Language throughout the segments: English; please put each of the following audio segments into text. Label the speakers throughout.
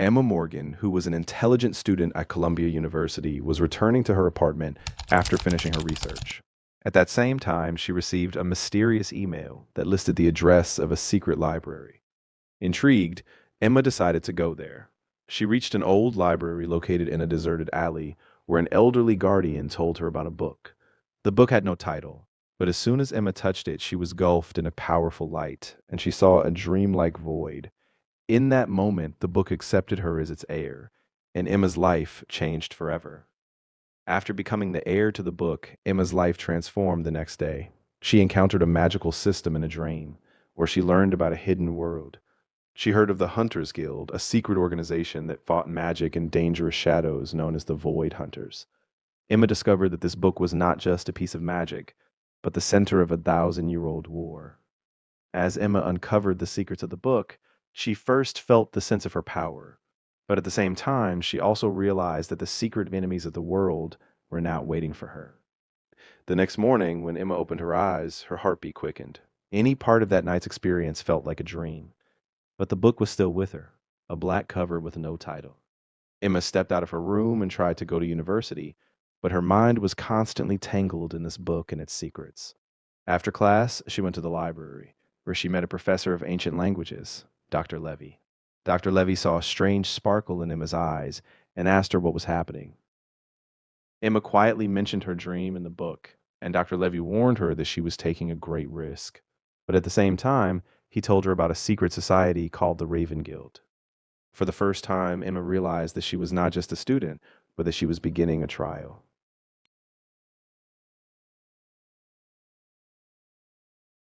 Speaker 1: Emma Morgan, who was an intelligent student at Columbia University, was returning to her apartment after finishing her research. At that same time, she received a mysterious email that listed the address of a secret library. Intrigued, Emma decided to go there. She reached an old library located in a deserted alley where an elderly guardian told her about a book. The book had no title, but as soon as Emma touched it, she was engulfed in a powerful light, and she saw a dreamlike void. In that moment, the book accepted her as its heir, and Emma's life changed forever. After becoming the heir to the book, Emma's life transformed the next day. She encountered a magical system in a dream, where she learned about a hidden world. She heard of the Hunters Guild, a secret organization that fought magic and dangerous shadows known as the Void Hunters. Emma discovered that this book was not just a piece of magic, but the center of a thousand-year-old war. As Emma uncovered the secrets of the book, she first felt the sense of her power, but at the same time, she also realized that the secret enemies of the world were now waiting for her. The next morning, when Emma opened her eyes, her heartbeat quickened. Any part of that night's experience felt like a dream, but the book was still with her, a black cover with no title. Emma stepped out of her room and tried to go to university, but her mind was constantly tangled in this book and its secrets. After class, she went to the library, where she met a professor of ancient languages, Dr. Levy. Dr. Levy saw a strange sparkle in Emma's eyes and asked her what was happening. Emma quietly mentioned her dream in the book, and Dr. Levy warned her that she was taking a great risk. But at the same time, he told her about a secret society called the Raven Guild. For the first time, Emma realized that she was not just a student, but that she was beginning a trial.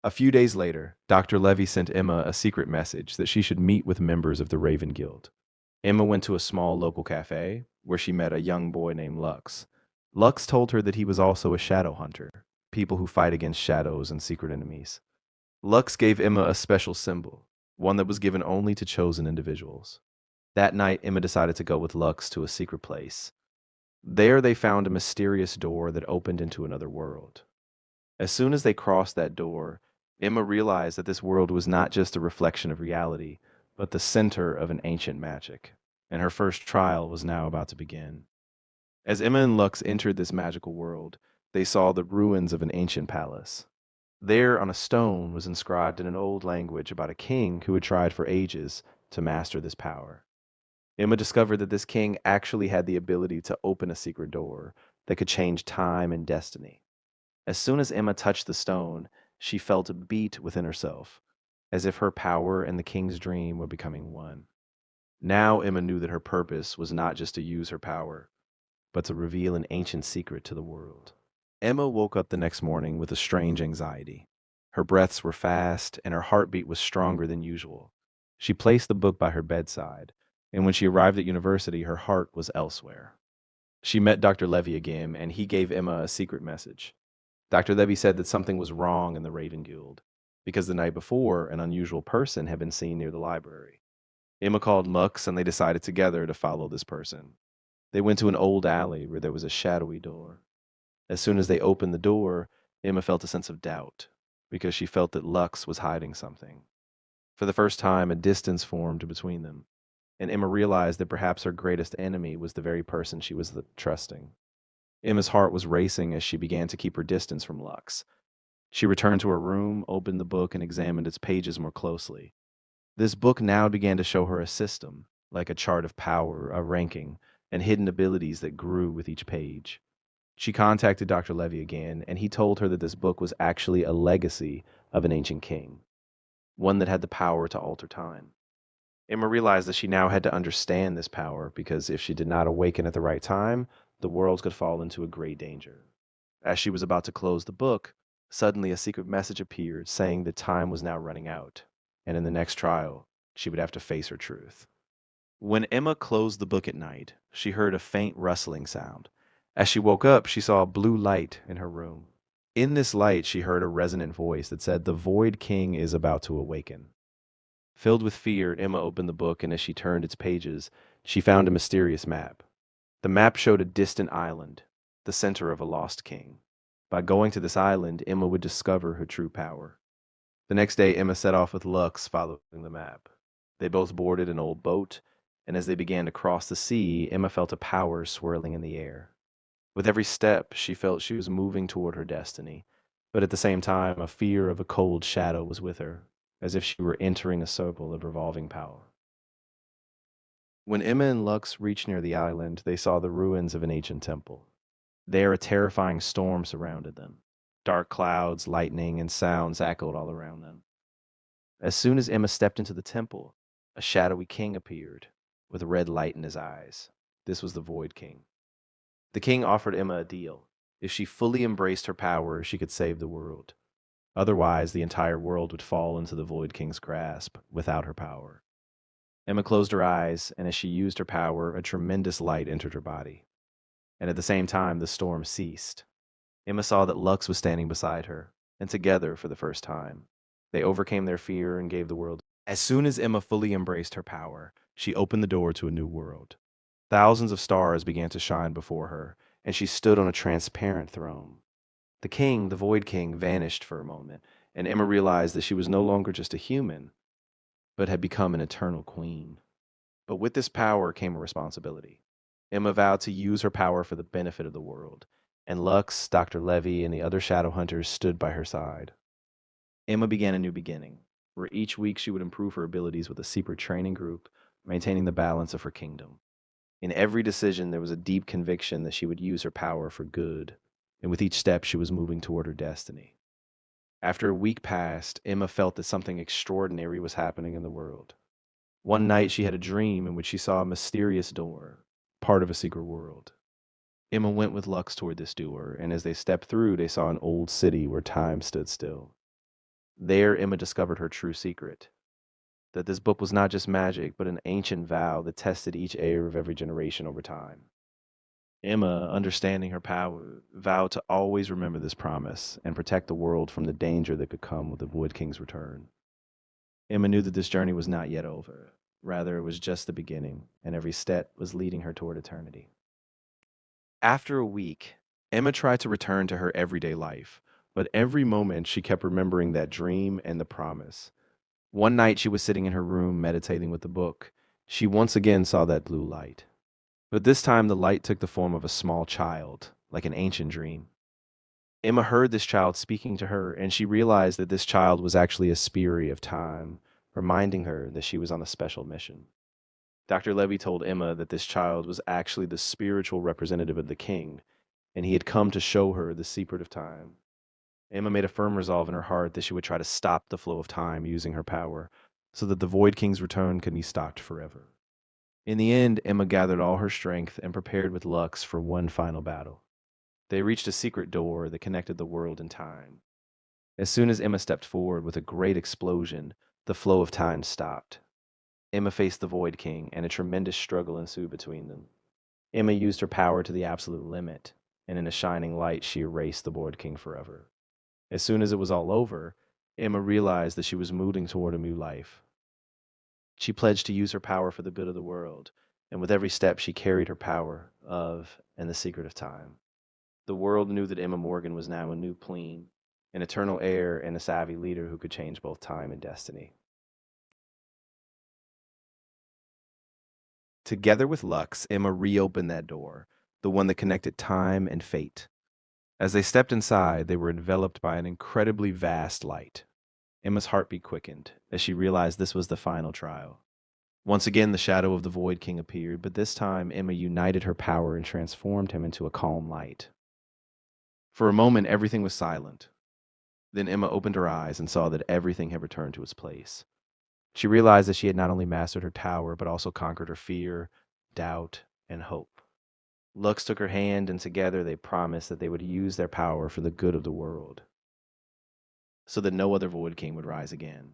Speaker 1: A few days later, Dr. Levy sent Emma a secret message that she should meet with members of the Raven Guild. Emma went to a small local cafe where she met a young boy named Lux. Lux told her that he was also a shadow hunter, people who fight against shadows and secret enemies. Lux gave Emma a special symbol, one that was given only to chosen individuals. That night, Emma decided to go with Lux to a secret place. There, they found a mysterious door that opened into another world. As soon as they crossed that door, Emma realized that this world was not just a reflection of reality, but the center of an ancient magic, and her first trial was now about to begin. As Emma and Lux entered this magical world, they saw the ruins of an ancient palace. There, on a stone, was inscribed in an old language about a king who had tried for ages to master this power. Emma discovered that this king actually had the ability to open a secret door that could change time and destiny. As soon as Emma touched the stone, she felt a beat within herself, as if her power and the king's dream were becoming one. Now Emma knew that her purpose was not just to use her power, but to reveal an ancient secret to the world. Emma woke up the next morning with a strange anxiety. Her breaths were fast, and her heartbeat was stronger than usual. She placed the book by her bedside, and when she arrived at university, her heart was elsewhere. She met Dr. Levy again, and he gave Emma a secret message. Dr. Levy said that something was wrong in the Raven Guild, because the night before, an unusual person had been seen near the library. Emma called Lux, and they decided together to follow this person. They went to an old alley where there was a shadowy door. As soon as they opened the door, Emma felt a sense of doubt, because she felt that Lux was hiding something. For the first time, a distance formed between them, and Emma realized that perhaps her greatest enemy was the very person she was trusting. Emma's heart was racing as she began to keep her distance from Lux. She returned to her room, opened the book, and examined its pages more closely. This book now began to show her a system, like a chart of power, a ranking, and hidden abilities that grew with each page. She contacted Dr. Levy again, and he told her that this book was actually a legacy of an ancient king, one that had the power to alter time. Emma realized that she now had to understand this power because if she did not awaken at the right time, the world could fall into a great danger. As she was about to close the book, suddenly a secret message appeared saying that time was now running out, and in the next trial, she would have to face her truth. When Emma closed the book at night, she heard a faint rustling sound. As she woke up, she saw a blue light in her room. In this light, she heard a resonant voice that said, "The Void King is about to awaken." Filled with fear, Emma opened the book, and as she turned its pages, she found a mysterious map. The map showed a distant island, the center of a lost king. By going to this island, Emma would discover her true power. The next day, Emma set off with Lux following the map. They both boarded an old boat, and as they began to cross the sea, Emma felt a power swirling in the air. With every step, she felt she was moving toward her destiny, but at the same time, a fear of a cold shadow was with her, as if she were entering a circle of revolving power. When Emma and Lux reached near the island, they saw the ruins of an ancient temple. There, a terrifying storm surrounded them. Dark clouds, lightning, and sounds echoed all around them. As soon as Emma stepped into the temple, a shadowy king appeared, with a red light in his eyes. This was the Void King. The king offered Emma a deal. If she fully embraced her power, she could save the world. Otherwise, the entire world would fall into the Void King's grasp without her power. Emma closed her eyes, and as she used her power, a tremendous light entered her body. And at the same time, the storm ceased. Emma saw that Lux was standing beside her, and together, for the first time, they overcame their fear and gave the world. As soon as Emma fully embraced her power, she opened the door to a new world. Thousands of stars began to shine before her, and she stood on a transparent throne. The king, the Void King, vanished for a moment, and Emma realized that she was no longer just a human, but had become an eternal queen. But with this power came a responsibility. Emma vowed to use her power for the benefit of the world, and Lux, Dr. Levy, and the other shadow hunters stood by her side. Emma began a new beginning, where each week she would improve her abilities with a secret training group, maintaining the balance of her kingdom. In every decision, there was a deep conviction that she would use her power for good, and with each step, she was moving toward her destiny. After a week passed, Emma felt that something extraordinary was happening in the world. One night, she had a dream in which she saw a mysterious door, part of a secret world. Emma went with Lux toward this door, and as they stepped through, they saw an old city where time stood still. There, Emma discovered her true secret, that this book was not just magic, but an ancient vow that tested each heir of every generation over time. Emma, understanding her power, vowed to always remember this promise and protect the world from the danger that could come with the Wood King's return. Emma knew that this journey was not yet over. Rather, it was just the beginning, and every step was leading her toward eternity. After a week, Emma tried to return to her everyday life, but every moment she kept remembering that dream and the promise. One night she was sitting in her room meditating with the book. She once again saw that blue light. But this time the light took the form of a small child, like an ancient dream. Emma heard this child speaking to her, and she realized that this child was actually a spirit of time, reminding her that she was on a special mission. Dr. Levy told Emma that this child was actually the spiritual representative of the king, and he had come to show her the secret of time. Emma made a firm resolve in her heart that she would try to stop the flow of time using her power, so that the Void King's return could be stopped forever. In the end, Emma gathered all her strength and prepared with Lux for one final battle. They reached a secret door that connected the world and time. As soon as Emma stepped forward with a great explosion, the flow of time stopped. Emma faced the Void King, and a tremendous struggle ensued between them. Emma used her power to the absolute limit, and in a shining light, she erased the Void King forever. As soon as it was all over, Emma realized that she was moving toward a new life. She pledged to use her power for the good of the world, and with every step she carried her power of and the secret of time. The world knew that Emma Morgan was now a new queen, an eternal heir, and a savvy leader who could change both time and destiny. Together with Lux, Emma reopened that door, the one that connected time and fate. As they stepped inside, they were enveloped by an incredibly vast light. Emma's heartbeat quickened as she realized this was the final trial. Once again, the shadow of the Void King appeared, but this time Emma united her power and transformed him into a calm light. For a moment, everything was silent. Then Emma opened her eyes and saw that everything had returned to its place. She realized that she had not only mastered her power, but also conquered her fear, doubt, and hope. Lux took her hand, and together they promised that they would use their power for the good of the world, so that no other Void King would rise again.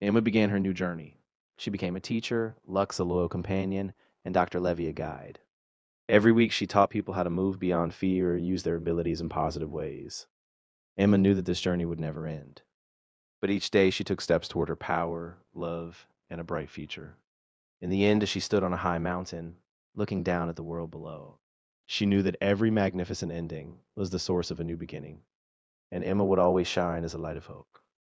Speaker 1: Emma began her new journey. She became a teacher, Lux a loyal companion, and Dr. Levy a guide. Every week she taught people how to move beyond fear and use their abilities in positive ways. Emma knew that this journey would never end. But each day she took steps toward her power, love, and a bright future. In the end, as she stood on a high mountain, looking down at the world below, she knew that every magnificent ending was the source of a new beginning, and Emma would always shine as a light of hope.